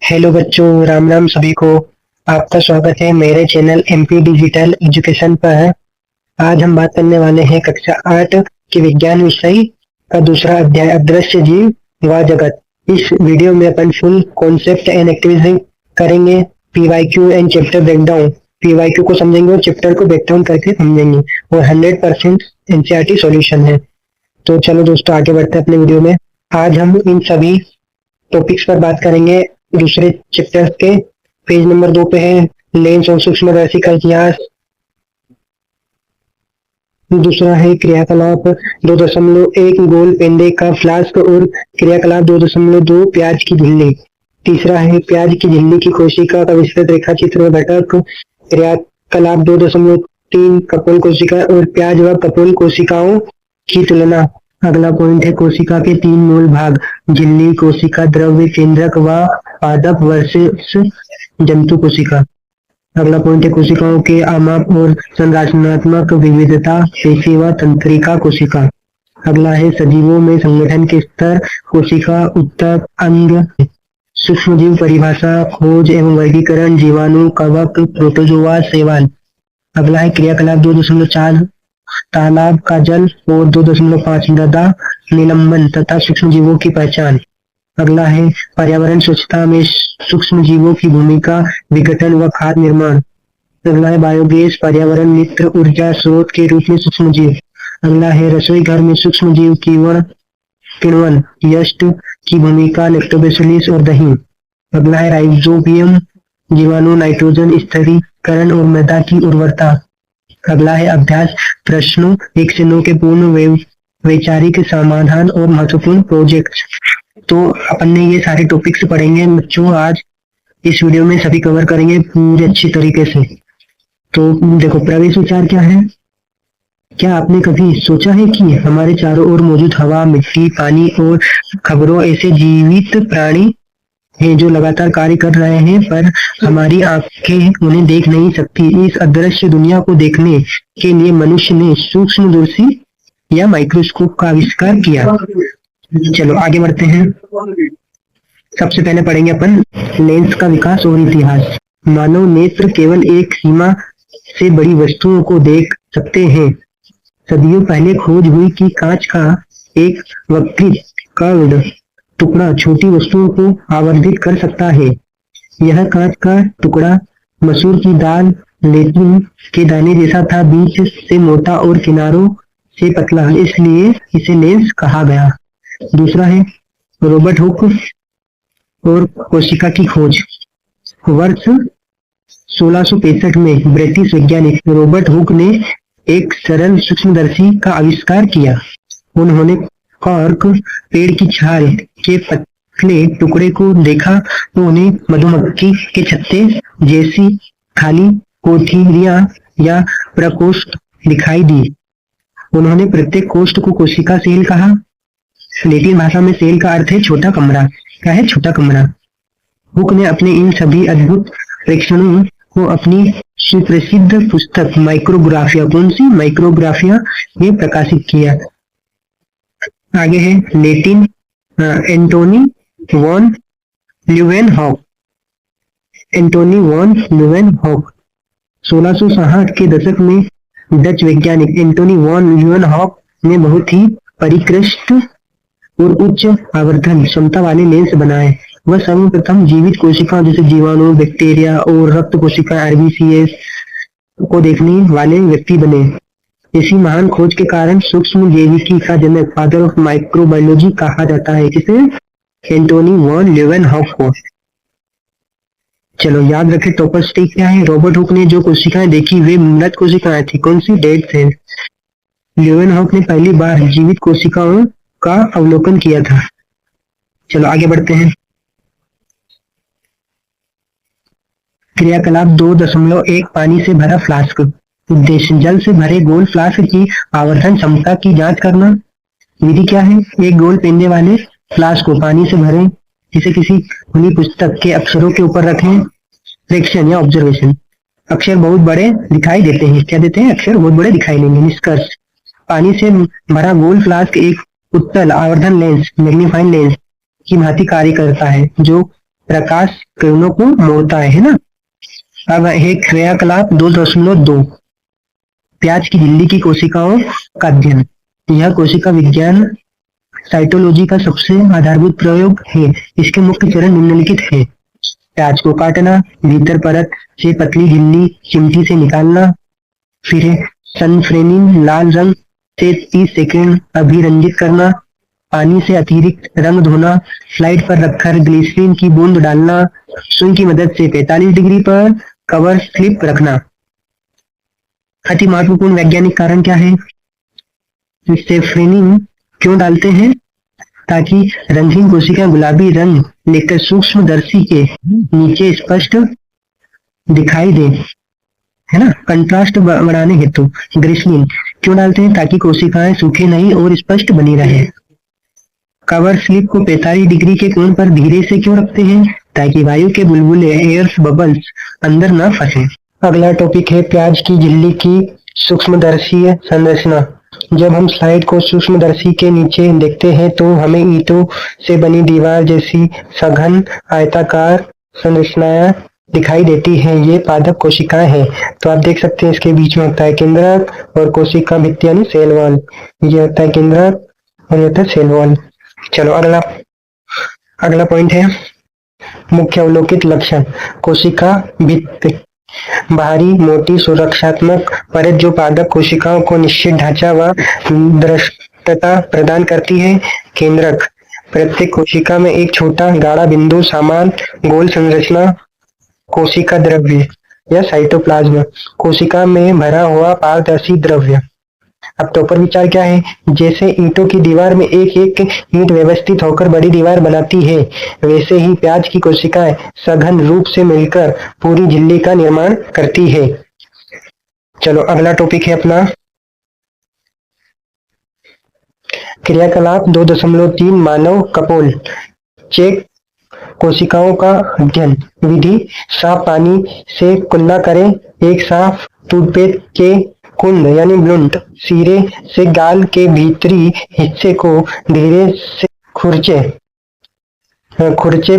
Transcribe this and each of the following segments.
Hello बच्चों, राम राम सभी को। आपका स्वागत है मेरे चैनल एमपी डिजिटल एजुकेशन पर। आज हम बात करने वाले हैं कक्षा 8 के विज्ञान विषय का दूसरा अध्याय अदृश्य जीव व जगत। इस वीडियो में अपन फुल कॉन्सेप्ट एंड एक्टिविटी करेंगे। PYQ and chapter breakdown, PYQ को समझेंगे और चैप्टर को ब्रेकडाउन करके समझेंगे और 100% एनसीईआरटी सॉल्यूशन है। तो चलो दोस्तों, आगे बढ़ते हैं अपने वीडियो में। आज हम इन सभी टॉपिक्स पर बात करेंगे। दूसरे चैप्टर के पेज नंबर 2 पे है लेंस और सूक्ष्मदर्शी का इतिहास। दूसरा है क्रियाकलाप 2.1 गोल पेंडे का फ्लास्क और क्रियाकलाप 2.2 प्याज की झिल्ली। तीसरा है प्याज की झिल्ली की कोशिका का विस्तृत रेखा चित्र में घटक। क्रियाकलाप 2.3 कपोल कोशिका और प्याज व कपोल कोशिकाओं की तुलना। अगला पॉइंट है कोशिका के 3 मूल भाग, झिल्ली कोशिका, द्रव्य केंद्रक व पादप वर्सेस जंतु कोशिका। अगला पॉइंट है कोशिकाओं के आमाप और संरचनात्मक विविधता, पेशी व तंत्रिका कोशिका। अगला है सजीवों में संगठन के स्तर, कोशिका, ऊतक, अंग। सूक्ष्मजीव परिभाषा, खोज एवं वर्गीकरण, जीवाणु, कवक, प्रोटोजोआ, शैवाल। अगला है क्रियाकलाप 2.4 तालाब का जल और 2.5 मृदा निलंबन तथा सूक्ष्मजीवों की पहचान। अगला है पर्यावरण स्वच्छता में सूक्ष्मजीवों की भूमिका, विघटन व खाद्य निर्माण। अगला है बायोगैस पर्यावरण मित्र ऊर्जा स्रोत के रूप में सूक्ष्मजीव। अगला है रसोई घर में सूक्ष्मजीव किण्वन यष्ट की भूमिका, लैक्टोबैसिलस और दही। अगला है राइजोबियम जीवाणु, नाइट्रोजन स्थिरीकरण और मृदा की उर्वरता। अगला है अभ्यास प्रश्नों 1 से 9 के पूर्ण वैचारिक समाधान और महत्वपूर्ण प्रोजेक्ट। तो अपन ने ये सारे टॉपिक्स पढ़ेंगे बच्चों, आज इस वीडियो में सभी कवर करेंगे पूरे अच्छी तरीके से। तो देखो, प्रवेश विचार क्या है। क्या आपने कभी सोचा है कि हमारे चारों ओर मौजूद हवा, मिट्टी, पानी और खबरों ऐसे जीवित प्राणी हैं जो लगातार कार्य कर रहे हैं, पर हमारी आंखें उन्हें देख नहीं सकती। इस अदृश्य दुनिया को देखने के लिए मनुष्य ने सूक्ष्मदर्शी या माइक्रोस्कोप का आविष्कार किया। चलो आगे बढ़ते हैं। सबसे पहले पढ़ेंगे अपन लेंस का विकास और इतिहास। मानव नेत्र केवल एक सीमा से बड़ी वस्तुओं को देख सकते हैं। सदियों पहले खोज हुई कि कांच का एक वक्रित कर्व्ड टुकड़ा छोटी वस्तुओं को आवर्धित कर सकता है। यह कांच का टुकड़ा मसूर की दाल लेकिन के दाने जैसा था, बीच से मोटा और किनारों से पतला, इसलिए इसे लेंस कहा गया। दूसरा है रॉबर्ट हुक और कोशिका की खोज। वर्ष 1665 में ब्रिटिश वैज्ञानिक रॉबर्ट हुक ने एक सरल सूक्ष्मदर्शी का आविष्कार किया। उन्होंने कॉर्क पेड़ की छाल के पतले टुकड़े को देखा तो उन्हें मधुमक्खी के छत्ते जैसी खाली कोठरियां या प्रकोष्ठ दिखाई दी। उन्होंने प्रत्येक कोष्ठ को कोशिका सेल कहा। लैटिन भाषा में सेल का अर्थ है छोटा कमरा। क्या है? छोटा कमरा। हुक ने अपने इन सभी अद्भुत परीक्षणों को अपनी सुप्रसिद्ध पुस्तक माइक्रोग्राफिया, कौन सी? माइक्रोग्राफिया में प्रकाशित किया। आगे है Latin Antony von Leeuwenhoek. Antony von Leeuwenhoek 1660 के दशक में डच वैज्ञानिक एंटोनी वॉन ल्यूवेनहॉक ने बहुत ही परिष्कृत और उच्च आवर्धन क्षमता वाले लेंस बनाए। वह सर्वप्रथम जीवित कोशिकाओं जैसे जीवाणु, बैक्टीरिया और रक्त कोशिका आरबीसीएस को देखने वाले व्यक्ति बने। इसी महान खोज के कारण सूक्ष्म जैविकी का जनक, फादर ऑफ माइक्रोबायोलॉजी कहा जाता है। किसे? एंटोनी वॉन ल्यूवेनहॉक को। चलो याद रखें टॉपर स्टिक क्या है। रॉबर्ट हुक ने जो कोशिकाएं देखी वे मृत कोशिकाएं थी। कौन सी? Dead cells. ल्यूवेनहॉक ने पहली बार जीवित कोशिकाओं का अवलोकन किया था। चलो आगे बढ़ते हैं। क्रियाकलाप 2.1 पानी से भरा फ्लास्क। उद्देश्य जल से भरे गोल फ्लास्क की आवर्धन क्षमता की जांच करना। विधि क्या है? एक गोल पेंडे वाले फ्लास्क को पानी से भरें, इसे किसी खुली पुस्तक के अक्षरों के ऊपर रखें। प्रेक्षण या ऑब्जर्वेशन, अक्षर बहुत बड़े दिखाई देते हैं। क्या देते हैं? अक्षर बहुत बड़े दिखाई देंगे। निष्कर्ष, पानी से भरा गोल फ्लास्क एक उत्तल आवर्धन लेंस, मैग्नीफाइंग लेंस की भांति कार्य करता है, जो प्रकाश किरणों को मोड़ता है ना। अब है क्रियाकलाप 2.2, प्याज की झिल्ली की कोशिकाओं का अध्ययन। यह कोशिका विज्ञान साइटोलॉजी का सबसे आधारभूत प्रयोग है। इसके मुख्य चरण निम्नलिखित है। प्याज को काटना, भीतर परत से पतली झिल्ली चिमटी से निकालना, फिर सनफ्रेनिन लाल रंग से 30 सेकेंड अभिरंजित करना, पानी से अतिरिक्त रंग धोना, स्लाइड पर रखकर ग्लिसरीन की बूंद डालना, सुई की मदद से 45 डिग्री पर कवर स्लिप रखना। अति महत्वपूर्ण वैज्ञानिक कारण क्या है? सेफ्रेनिन क्यों डालते हैं? ताकि रंगहीन कोशिकाएं गुलाबी रंग लेकर सूक्ष्मदर्शी के नीचे स्पष्ट दिखाई दे, है ना। कंट्रास्ट बढ़ाने हेतु ग्लिसरीन क्यों डालते हैं? ताकि कोशिकाएं सूखे नहीं और स्पष्ट बनी रहे। कवर स्लिप को 45 डिग्री के कोण पर धीरे से क्यों रखते हैं? ताकि वायु के बुलबुले एयर्स बबल्स अंदर न फंसे। अगला टॉपिक है प्याज की झिल्ली की सूक्ष्मदर्शीय संरचना। जब हम स्लाइड को सूक्ष्मदर्शी के नीचे देखते हैं तो हमें ईंटों से बनी दीवार जैसी सघन आयताकार संरचनाएं दिखाई देती हैं। ये पादप कोशिकाएं हैं। तो आप देख सकते हैं इसके बीच में होता है केंद्रक और कोशिका भित्ति यानी सेल वॉल। ये होता है केंद्रक और ये होता है सेल वॉल। चलो अगला पॉइंट है मुख्य अवलोकित लक्षण। कोशिका भित्ति बाहरी मोटी सुरक्षात्मक परत जो पादप कोशिकाओं को निश्चित ढांचा व दृढ़ता प्रदान करती है। केंद्रक प्रत्येक कोशिका में एक छोटा गाढ़ा बिंदु समान गोल संरचना। कोशिका द्रव्य या साइटोप्लाज्म कोशिका में भरा हुआ पारदर्शी द्रव्य। अब तो ऊपर विचार क्या है? जैसे ईंटों की दीवार में एक एक ईंट व्यवस्थित होकर बड़ी दीवार बनाती है, वैसे ही प्याज की कोशिकाएं सघन रूप से मिलकर पूरी झिल्ली का निर्माण करती है। चलो अगला टॉपिक है अपना क्रियाकलाप 2.3 मानव कपोल। चेक कोशिकाओं का अध्ययन। विधि साफ पानी से कुल्ला करें। एक साफ टूथपेस्ट के कुंद यानी ब्लुंट सिरे से गाल के भीतरी हिस्से को धीरे से खुरचे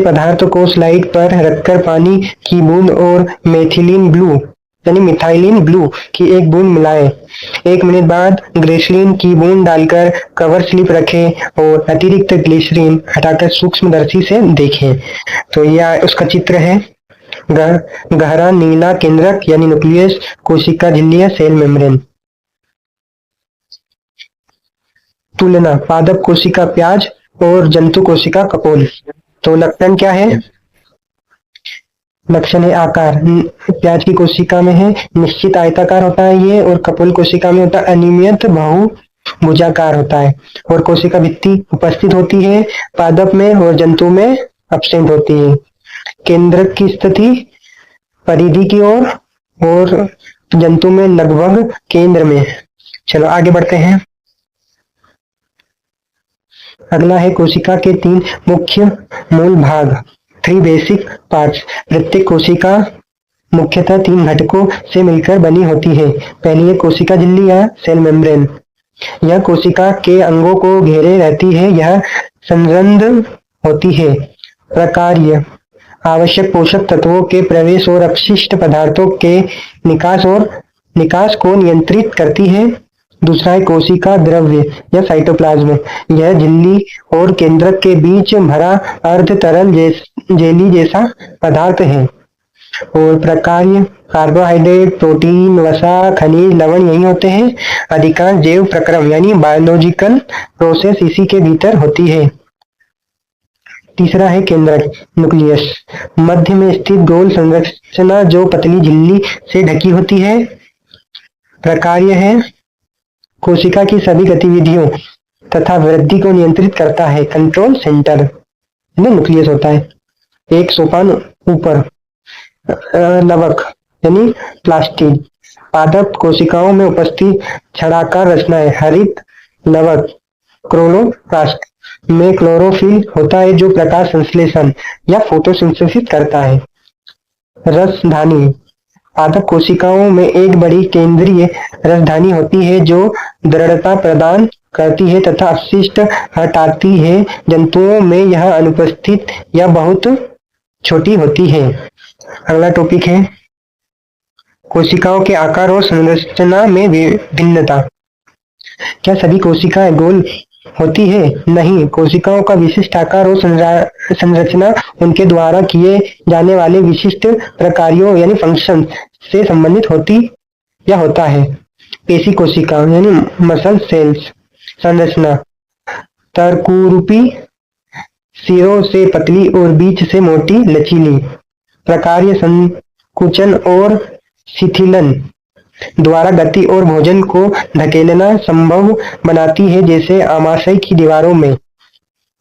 पदार्थ को स्लाइड पर रखकर पानी की बूंद और मिथाइलिन ब्लू की एक बूंद मिलाएं। 1 मिनट बाद ग्लिसरीन की बूंद डालकर कवर स्लिप रखें और अतिरिक्त ग्लिसरीन हटाकर सूक्ष्मदर्शी से देखें। तो यह उसका चित्र है। गहरा नीला केंद्रक यानी न्यूक्लियस, कोशिका झिल्ली या सेल मेम्ब्रेन। तुलना पादप कोशिका प्याज और जंतु कोशिका कपोल। तो लक्षण क्या है? लक्षण है आकार। प्याज की कोशिका में है निश्चित आयताकार होता है ये, और कपोल कोशिका में होता है अनियमित बहुभुजाकार होता है। और कोशिका भित्ति उपस्थित होती है पादप में और जंतु में एब्सेंट होती है। केंद्रक की स्थिति परिधि की ओर और जंतु में लगभग केंद्र में। चलो आगे बढ़ते हैं। अगला है कोशिका के 3 मुख्य मूल भाग, 3 बेसिक पार्ट्स। प्रत्येक कोशिका मुख्यतः 3 घटकों से मिलकर बनी होती है। पहली है कोशिका झिल्ली या सेल मेम्ब्रेन। यह कोशिका के अंगों को घेरे रहती है। यह संरंध्र होती है। प्रकार्य आवश्यक पोषक तत्वों के प्रवेश और अपशिष्ट पदार्थों के निकास को नियंत्रित करती है। दूसरा है कोशिका द्रव्य या साइटोप्लाज्म। यह झिल्ली और केंद्रक के बीच भरा अर्ध तरल जेली जैसा पदार्थ है। और प्रकार्य कार्बोहाइड्रेट, प्रोटीन, वसा, खनिज, लवण यही होते हैं। अधिकांश जैव प्रक्रम यानी बायोलॉजिकल प्रोसेस इसी के भीतर होती है। तीसरा है केंद्रक न्यूक्लियस, मध्य में स्थित गोल संरचना जो पतली झिल्ली से ढकी होती है। प्रकार्य है कोशिका की सभी गतिविधियों तथा वृद्धि को नियंत्रित करता है। कंट्रोल सेंटर न्यूक्लियस होता है। एक सोपान ऊपर लवक यानी प्लास्टिड। पादप कोशिकाओं में उपस्थित छड़ाकार रचनाएं। हरित लवक क्लोरोप्लास्ट में क्लोरोफिल होता है जो प्रकाश संश्लेषण या फोटोसिंथेसिस करता है। रसधानी पादप कोशिकाओं में एक बड़ी केंद्रीय रसधानी होती है जो दृढ़ता प्रदान करती है तथा अपशिष्ट हटाती है। जंतुओं में यह अनुपस्थित या बहुत छोटी होती है। अगला टॉपिक है कोशिकाओं के आकार और संरचना में भिन्नता। क्या सभी कोशिकाएं गोल होती है? नहीं, कोशिकाओं का विशिष्ट आकार और संरचना उनके द्वारा किए जाने वाले विशिष्ट प्रकार्यों यानी फंक्शन से संबंधित होती या होता है। पेशी कोशिका यानी मसल सेल्स। संरचना तरकुरूपी, सिरों से पतली और बीच से मोटी लचीली। प्रकार्य संकुचन और शिथिलन द्वारा गति और भोजन को धकेलना संभव बनाती है, जैसे आमाशय की दीवारों में।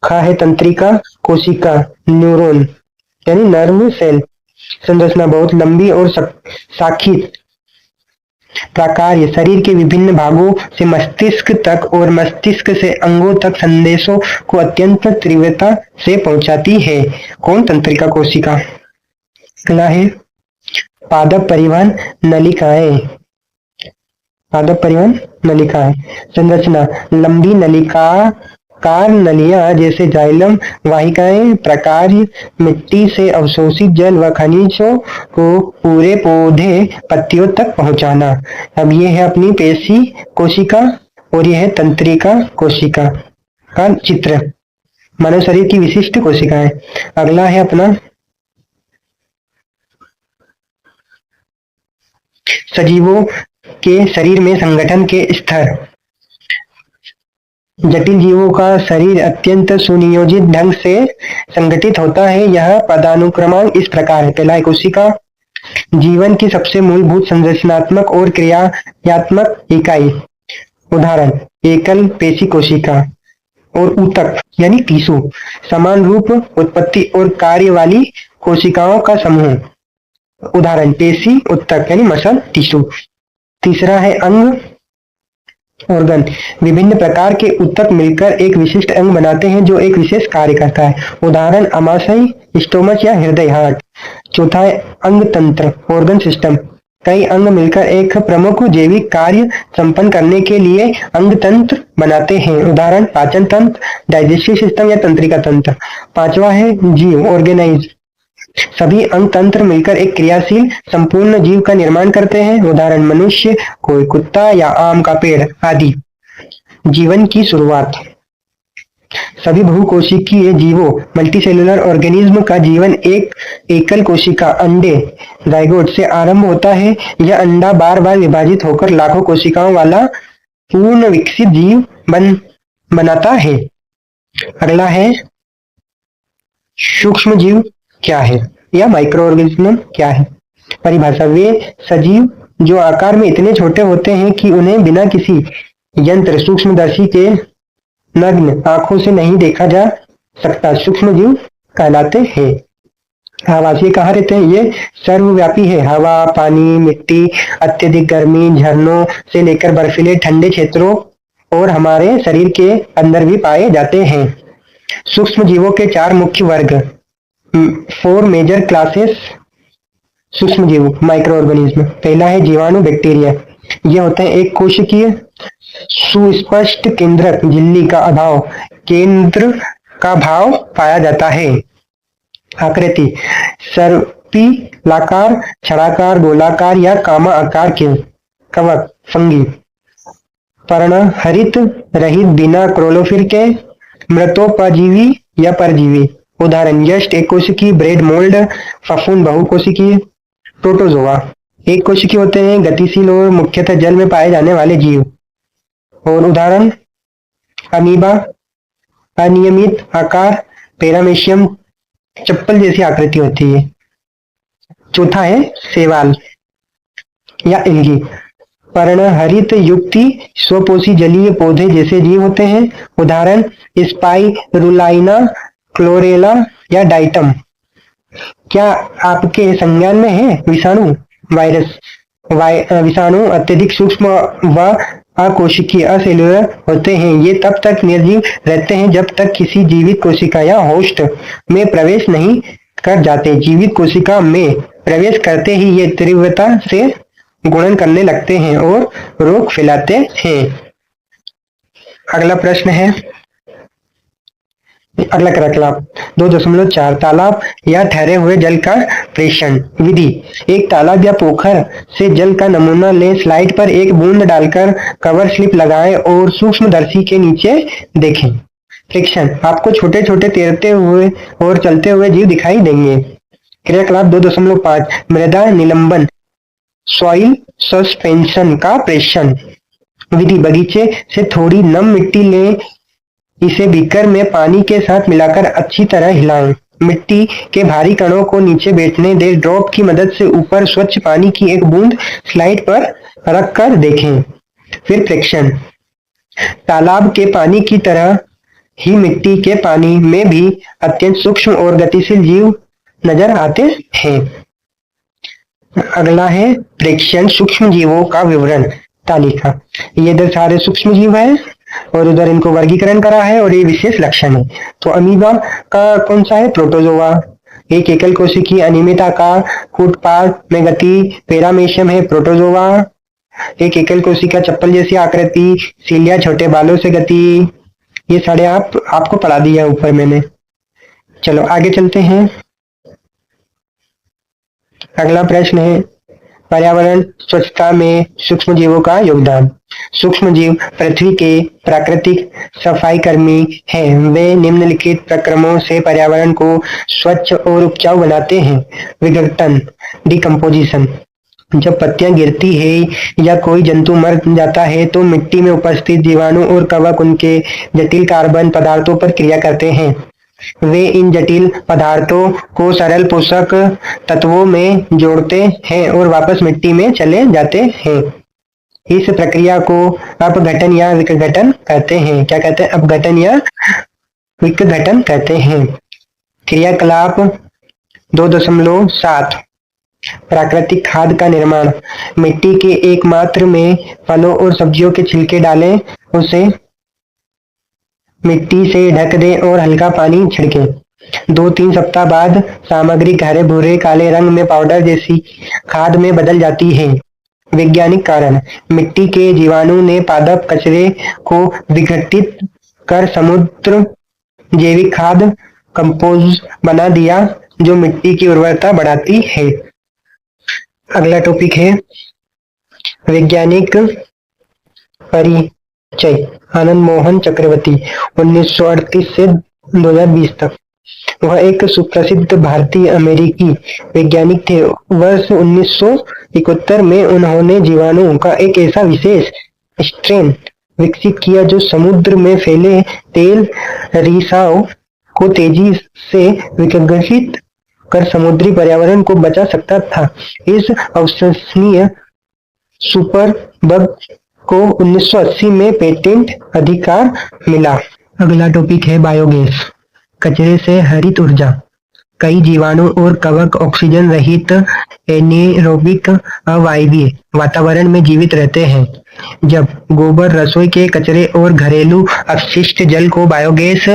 खा है तंत्रिका कोशिका, न्यूरॉन यानी नर्व सेल। संरचना बहुत लंबी और शाखित। प्रकार्य शरीर के विभिन्न भागों से मस्तिष्क तक और मस्तिष्क से अंगों तक संदेशों को अत्यंत तीव्रता से पहुंचाती है। कौन? तंत्रिका कोशिका। अगला है पादप परिवहन नलिकाएं। पादप परिवहन नलिकाएं। संरचना लंबी नलिकाकार नलियां जैसे जाइलम वाहिकाएं। प्रकार्य मिट्टी से अवशोषित जल व खनिजों को पूरे पौधे पत्तियों तक पहुंचाना। अब ये है अपनी पेशी कोशिका और ये है तंत्रिका कोशिका का चित्र, मानव शरीर की विशिष्ट कोशिकाएं। अगला है अपना सजीवों के शरीर में संगठन के स्तर। जटिल जीवों का शरीर अत्यंत सुनियोजित ढंग से संगठित होता है। यह पदानुक्रमांक इस प्रकार है। पहला है कोशिका, जीवन की सबसे मूलभूत संरचनात्मक और क्रियात्मक इकाई। उदाहरण एकल पेशी कोशिका और ऊतक यानी टिश्यू। समान रूप, उत्पत्ति और कार्य वाली कोशिकाओं का समूह। उदाहरण पेशी ऊतक यानी मसल टिश्यू। तीसरा है अंग ऑर्गन। विभिन्न प्रकार के ऊतक मिलकर एक विशिष्ट अंग बनाते हैं जो एक विशेष कार्य करता है। उदाहरण आमाशय, स्टोमच या हृदय हार्ट। चौथा है अंग तंत्र ऑर्गन सिस्टम। कई अंग मिलकर एक प्रमुख जैविक कार्य संपन्न करने के लिए अंग तंत्र बनाते हैं। उदाहरण पाचन तंत्र, डाइजेस्टिव सिस्टम या तंत्रिका तंत्र। पांचवा है जीव ऑर्गेनाइज। सभी अंग तंत्र मिलकर एक क्रियाशील संपूर्ण जीव का निर्माण करते हैं। उदाहरण मनुष्य, कोई कुत्ता या आम का पेड़ आदि। जीवन की शुरुआत। सभी बहुकोशिकीय जीवों मल्टीसेलुलर ऑर्गेनिज्म का जीवन एक एकल कोशिका अंडे जाइगोट से आरंभ होता है। यह अंडा बार बार विभाजित होकर लाखों कोशिकाओं वाला पूर्ण विकसित जीव बनाता है। अगला है सूक्ष्म जीव क्या है या माइक्रो ऑर्गेनिज्म क्या है। परिभाषा वे सजीव जो आकार में इतने छोटे होते हैं कि उन्हें बिना किसी यंत्र सूक्ष्मदर्शी के नग्न आंखों से नहीं देखा जा सकता सूक्ष्म जीव कहलाते हैं। आवासीय कहाँ रहते हैं? ये सर्वव्यापी है। हवा, पानी, मिट्टी, अत्यधिक गर्मी, झरनों से लेकर बर्फीले ठंडे क्षेत्रों और हमारे शरीर के अंदर भी पाए जाते हैं। सूक्ष्म जीवों के चार मुख्य वर्ग, 4 मेजर क्लासेस सूक्ष्म जीव माइक्रो ऑर्गेनिज्म। पहला है जीवाणु बैक्टीरिया। ये होते हैं एक कोशिकीय, सुस्पष्ट केंद्रक झिल्ली का अभाव, केंद्र का भाव पाया जाता है। आकृति सर्पिलाकार, छड़ाकार, गोलाकार या कामा आकार के कवक फंगी। पर्णहरित रहित बिना क्लोरोफिल के मृतोपजीवी या परजीवी। उदाहरण यस्ट एक कोशिकीय, ब्रेड मोल्ड, फफूंद बहुकोशिकीय, प्रोटोजोआ। एक कोशिकीय होते हैं गतिशील और मुख्यतः जल में पाए जाने वाले जीव। और उदाहरण अमीबा अनियमित आकार, पैरामेशियम चप्पल जैसी आकृति होती है। चौथा है शैवाल या एल्गी। पर्णहरित युक्ति स्वपोषी जलीय पौधे जैसे जीव होते हैं। उदाहरण स्पाइरुलाइना, क्लोरेला या डाइटम। क्या आपके संज्ञान में है विषाणु, वायरस? विषाणु अत्यधिक सूक्ष्म व अकोशिकीय असेलुलर होते हैं। ये तब तक निर्जीव रहते हैं जब तक किसी जीवित कोशिका या होस्ट में प्रवेश नहीं कर जाते। जीवित कोशिका में प्रवेश करते ही ये तीव्रता से गुणन करने लगते हैं और रोग फैलाते हैं। अगला प्रश्न है अगला क्रियाकलाप 2.4 तालाब या ठहरे हुए जल का प्रेषण विधि। एक तालाब या पोखर से जल का नमूना लें, स्लाइड पर एक बूंद डालकर कवर स्लिप लगाएं और सूक्ष्मदर्शी के नीचे देखें। फ्रिक्शन, आपको छोटे छोटे तैरते हुए और चलते हुए जीव दिखाई देंगे। क्रियाकलाप 2.5 मृदा निलंबन सॉइल सस्पेंशन का प्रेषण विधि। बगीचे से थोड़ी नम मिट्टी लें, इसे बीकर में पानी के साथ मिलाकर अच्छी तरह हिलाएं। मिट्टी के भारी कणों को नीचे बैठने दें, ड्रॉप की मदद से ऊपर स्वच्छ पानी की एक बूंद स्लाइड पर रखकर देखें। फिर फ्रिक्शन, तालाब के पानी की तरह ही मिट्टी के पानी में भी अत्यंत सूक्ष्म और गतिशील जीव नजर आते हैं। अगला है प्रेक्षण सूक्ष्म जीवों का विवरण तालिका। ये इधर सारे सूक्ष्म जीव है और उधर इनको वर्गीकरण करा है और ये विशेष लक्षण है। तो अमीबा का कौन सा है? प्रोटोजोआ। एक एकल कोशिकीय अनियमित आकार, फुटपाथ में गति, पैरामेशियम है प्रोटोजोआ। एक एकल कोशिका चप्पल जैसी आकृति, सीलिया छोटे बालों से गति। ये सारे आपको पढ़ा दिया ऊपर मैंने। चलो आगे चलते हैं। अगला प्रश्न है पर्यावरण स्वच्छता में सूक्ष्म जीवों का योगदान। सूक्ष्म जीव पृथ्वी के प्राकृतिक सफाई कर्मी हैं। वे निम्नलिखित प्रक्रमों से पर्यावरण को स्वच्छ और उपजाऊ बनाते हैं। विघटन डिकम्पोजिशन, जब पत्तियां गिरती है या कोई जंतु मर जाता है तो मिट्टी में उपस्थित जीवाणु और कवक उनके जटिल कार्बन पदार्थों पर क्रिया करते हैं। वे इन जटिल पदार्थों को सरल पोषक तत्वों में जोड़ते हैं और वापस मिट्टी में चले जाते हैं। इस प्रक्रिया को अपघटन या विघटन कहते हैं। क्या कहते हैं? अपघटन या विघटन कहते हैं। क्रियाकलाप 2.7 प्राकृतिक खाद का निर्माण। मिट्टी के एक मात्र में फलों और सब्जियों के छिलके डालें, उसे मिट्टी से ढक दें और हल्का पानी छिड़कें। 2-3 सप्ताह बाद सामग्री गहरे भूरे काले रंग में पाउडर जैसी खाद में बदल जाती है। वैज्ञानिक कारण, मिट्टी के जीवाणु ने पादप कचरे को विघटित कर समुद्र जैविक खाद कंपोस्ट बना दिया जो मिट्टी की उर्वरता बढ़ाती है। अगला टॉपिक है वैज्ञानिक परिचय। आनंद मोहन चक्रवर्ती 1938 से 2020 तक वह एक सुप्रसिद्ध भारतीय अमेरिकी वैज्ञानिक थे। वर्ष 1971 में उन्होंने जीवाणु का एक ऐसा विशेष स्ट्रेन विकसित किया जो समुद्र में फैले तेल रिसाव को तेजी से विघटित कर समुद्री पर्यावरण को बचा सकता था। इस अविश्वसनीय सुपर बग को 1980 में पेटेंट अधिकार मिला। अगला टॉपिक है बायोगैस, कचरे से हरित ऊर्जा। कई जीवाणु और कवक ऑक्सीजन रहित एनेरोबिक अवायवीय वातावरण में जीवित रहते हैं। जब गोबर, रसोई के कचरे और घरेलू अपशिष्ट जल को बायोगैस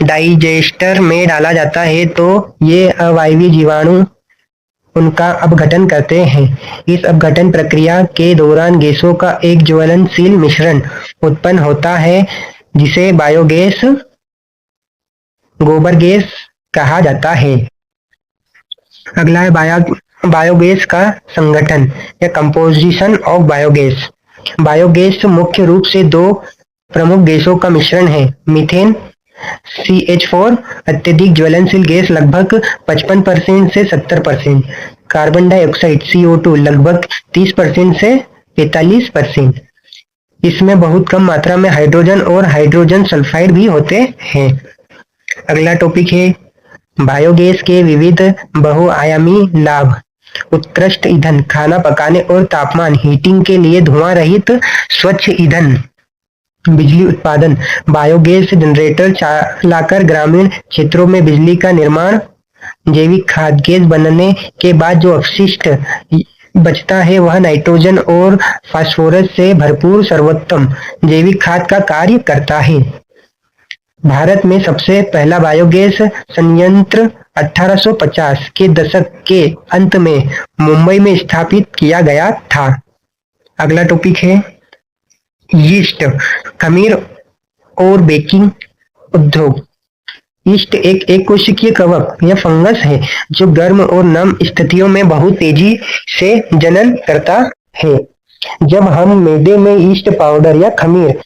डाइजेस्टर में डाला जाता है तो ये अवायवीय जीवाणु उनका अपघटन करते हैं। इस अपघटन प्रक्रिया के दौरान गैसों का एक ज्वलनशील मिश्रण उत्पन्न होता है जिसे बायोगैस गोबर गैस कहा जाता है। अगला है बायोगैस का संगठन या कंपोजिशन ऑफ बायोगैस। बायोगैस मुख्य रूप से दो प्रमुख गैसों का मिश्रण है। मीथेन CH4 अत्यधिक ज्वलनशील गैस लगभग 55% से 70%। कार्बन डाइऑक्साइड CO2 लगभग 30% से 45%। इसमें बहुत कम मात्रा में हाइड्रोजन और हाइड्रोजन सल्फाइड भी होते हैं। अगला टॉपिक है बायोगैस के विविध बहुआयामी लाभ। उत्कृष्ट ईंधन, खाना पकाने और तापमान हीटिंग के लिए धुआं रहित स्वच्छ ईंधन। बिजली उत्पादन, बायोगैस जनरेटर चलाकर ग्रामीण क्षेत्रों में बिजली का निर्माण। जैविक खाद, गैस बनने के बाद जो अपशिष्ट बचता है वह नाइट्रोजन और फास्फोरस से भरपूर सर्वोत्तम जैविक खाद का कार्य करता है। भारत में सबसे पहला बायोगैस संयंत्र 1850 के दशक के अंत में मुंबई में स्थापित किया गया था। अगला टॉपिक है यीस्ट, खमीर और बेकिंग उद्योग। यीस्ट एक कोशिकीय कवक या फंगस है जो गर्म और नम स्थितियों में बहुत तेजी से जनन करता है। जब हम मैदे में यीस्ट पाउडर या खमीर,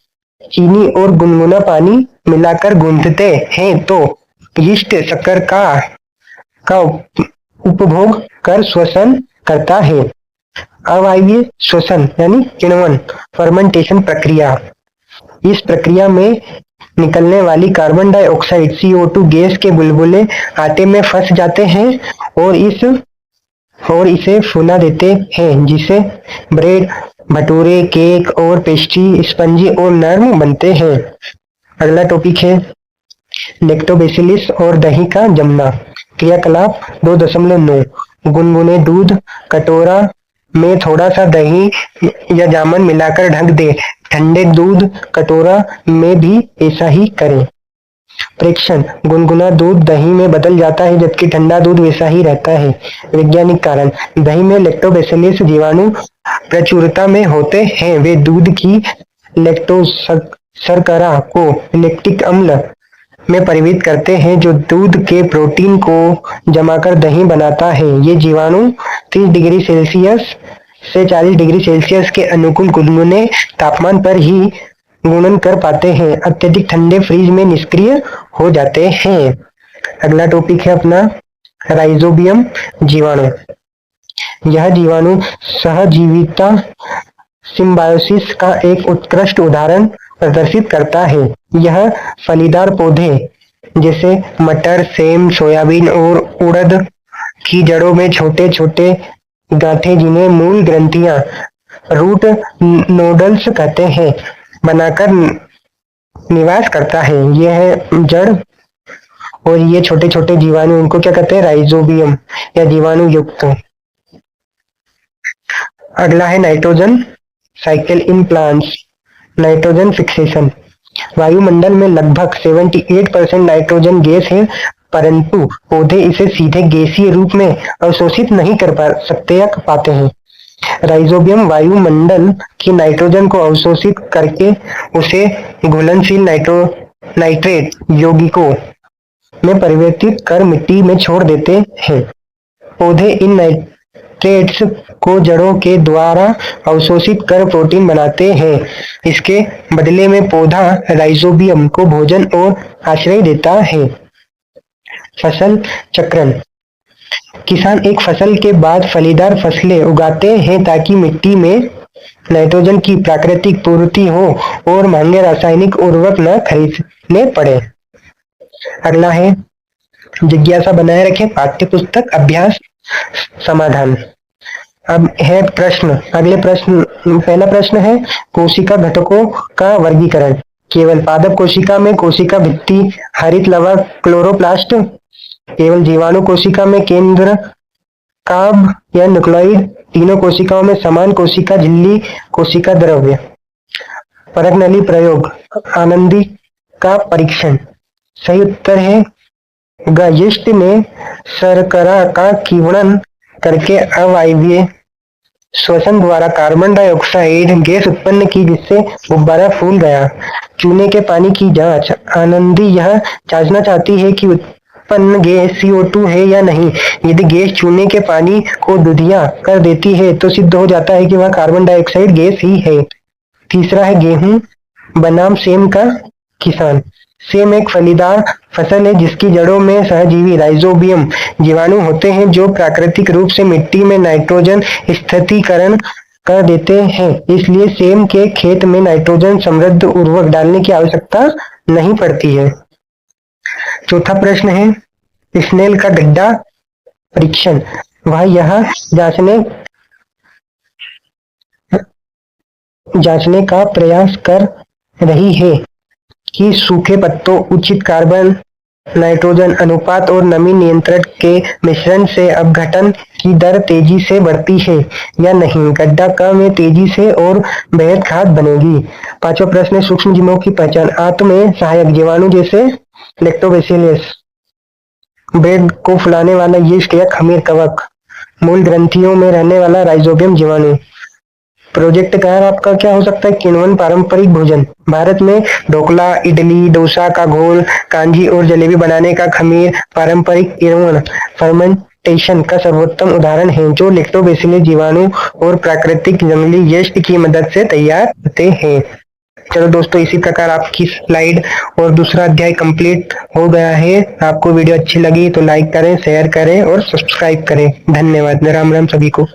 चीनी और गुनगुना पानी मिलाकर गूंथते हैं तो यीस्ट शक्कर का उपभोग कर श्वसन करता है। अवायवीय श्वसन यानी किण्वन फर्मेंटेशन प्रक्रिया। इस प्रक्रिया में निकलने वाली कार्बन डाइऑक्साइड CO2 गैस के बुलबुले आटे में फंस जाते हैं और इसे फुला देते हैं, जिसे ब्रेड, भटूरे, केक और पेस्ट्री स्पंजी और नरम बनते हैं। अगला टॉपिक है लैक्टोबैसिलस और दही का जमना। क्रियाकलाप 2.9 गुनगुने दूध कटोरा में थोड़ा सा दही या जामुन मिलाकर ढक दे। ठंडे दूध कटोरा में भी ऐसा ही करें। प्रेक्षण गुनगुना दूध दही में बदल जाता है जबकि ठंडा दूध वैसा ही रहता है। वैज्ञानिक कारण दही में लैक्टोबैसिलस जीवाणु प्रचुरता में होते हैं। वे दूध की लैक्टोज शर्करा को लैक्टिक अम्ल में परिवर्तित करते हैं जो दूध के प्रोटीन को जमाकर दही बनाता है। ये जीवाणु 30 डिग्री सेल्सियस से 40 डिग्री सेल्सियस के अनुकूल गुनगुने तापमान पर ही गुणन कर पाते हैं। अत्यधिक ठंडे फ्रिज में निष्क्रिय हो जाते हैं। अगला टॉपिक है अपना राइजोबियम जीवाणु। यह जीवाणु सहजीविता सिम्बायोसिस का एक उत्कृष्ट उदाहरण प्रदर्शित करता है। यह फलीदार पौधे जैसे मटर, सेम, सोयाबीन और उड़द की जड़ों में छोटे छोटे गांठें, जिन्हें मूल ग्रंथियां रूट नोडल्स कहते हैं, बनाकर निवास करता है। यह है जड़ और ये छोटे छोटे जीवाणु, इनको क्या कहते हैं? राइजोबियम या जीवाणु युक्त। अगला है nitrogen cycle in plants. Nitrogen fixation. वायुमंडल में लगभग 78% नाइट्रोजन गैस है, परंतु पौधे इसे सीधे गैसीय रूप में अवशोषित नहीं कर सकते या पाते हैं। राइजोबियम वायुमंडल की नाइट्रोजन को अवशोषित करके उसे घुलनशील नाइट्रेट यौगिकों में परिवर्तित कर मिट्टी में छोड़ देते हैं। पौधे इन नाइट्रेट्स को जड़ों के द्वारा अवशोषित कर प्रोटीन बनाते हैं। इसके बदले में पौधा राइजोबियम को भोजन और आश्रय देता है। फसल चक्रण। किसान एक फसल के बाद फलीदार फसलें उगाते हैं ताकि मिट्टी में नाइट्रोजन की प्राकृतिक पूर्ति हो और महंगे रासायनिक उर्वरक न खरीदने पड़े। अगला है जिज्ञासा बनाए रखें पाठ्य पुस्तक अभ्यास समाधान। अब है प्रश्न। अगले प्रश्न, पहला प्रश्न है कोशिका घटकों का वर्गीकरण। केवल पादप कोशिका में कोशिका भित्ति, हरित लवक, क्लोरोप्लास्ट। केवल जीवाणु कोशिका में केंद्र काब या न्यूक्लियोइड। तीनों कोशिकाओं में समान कोशिका झिल्ली, कोशिका द्रव्य। परख नली प्रयोग, आनंदी का परीक्षण। सही उत्तर है यीस्ट ने शर्करा का किण्वन करके अवायवीय श्वसन द्वारा कार्बन डाइऑक्साइड गैस उत्पन्न की, जिससे गुब्बारा फूल गया। चूने के पानी की जांच। आनंदी यह जांचना चाहती है कि उत्पन्न गैस CO2 है या नहीं। यदि गैस चूने के पानी को दूधिया कर देती है तो सिद्ध हो जाता है कि वह कार्बन डाइऑक्साइड गैस ही है। तीसरा है गेहूं बनाम सेम का किसान। सेम एक फलीदार फसल है जिसकी जड़ों में सहजीवी राइजोबियम जीवाणु होते हैं जो प्राकृतिक रूप से मिट्टी में नाइट्रोजन स्थिरीकरण कर देते हैं। इसलिए सेम के खेत में नाइट्रोजन समृद्ध उर्वरक डालने की आवश्यकता नहीं पड़ती है। चौथा प्रश्न है स्नेल का गड्ढा परीक्षण। वह यह जांचने का प्रयास कर रही है कि सूखे पत्तों, उचित कार्बन नाइट्रोजन अनुपात और नमी नियंत्रण के मिश्रण से अपघटन की दर तेजी से बढ़ती है या नहीं। गड्ढा का में तेजी से और बेहद खाद बनेगी। पांचवा प्रश्न है सूक्ष्म जीवों की पहचान। आंत में सहायक जीवाणु जैसे लैक्टोबैसिलस, ब्रेड को फुलाने वाला यीस्ट या खमीर कवक, मूल ग्रंथियों में रहने वाला राइजोबियम जीवाणु। प्रोजेक्ट का आपका क्या हो सकता है? किण्वन पारंपरिक भोजन। भारत में ढोकला, इडली, डोसा का घोल, कांजी और जलेबी बनाने का खमीर पारंपरिक किण्वन फर्मेंटेशन का सर्वोत्तम उदाहरण है, जो लैक्टोबैसिलस जीवाणु और प्राकृतिक जंगली यीस्ट की मदद से तैयार होते हैं। चलो दोस्तों, इसी प्रकार आपकी स्लाइड और दूसरा अध्याय कंप्लीट हो गया है। आपको वीडियो अच्छी लगी तो लाइक करें, शेयर करें और सब्सक्राइब करें। धन्यवाद। राम राम सभी को।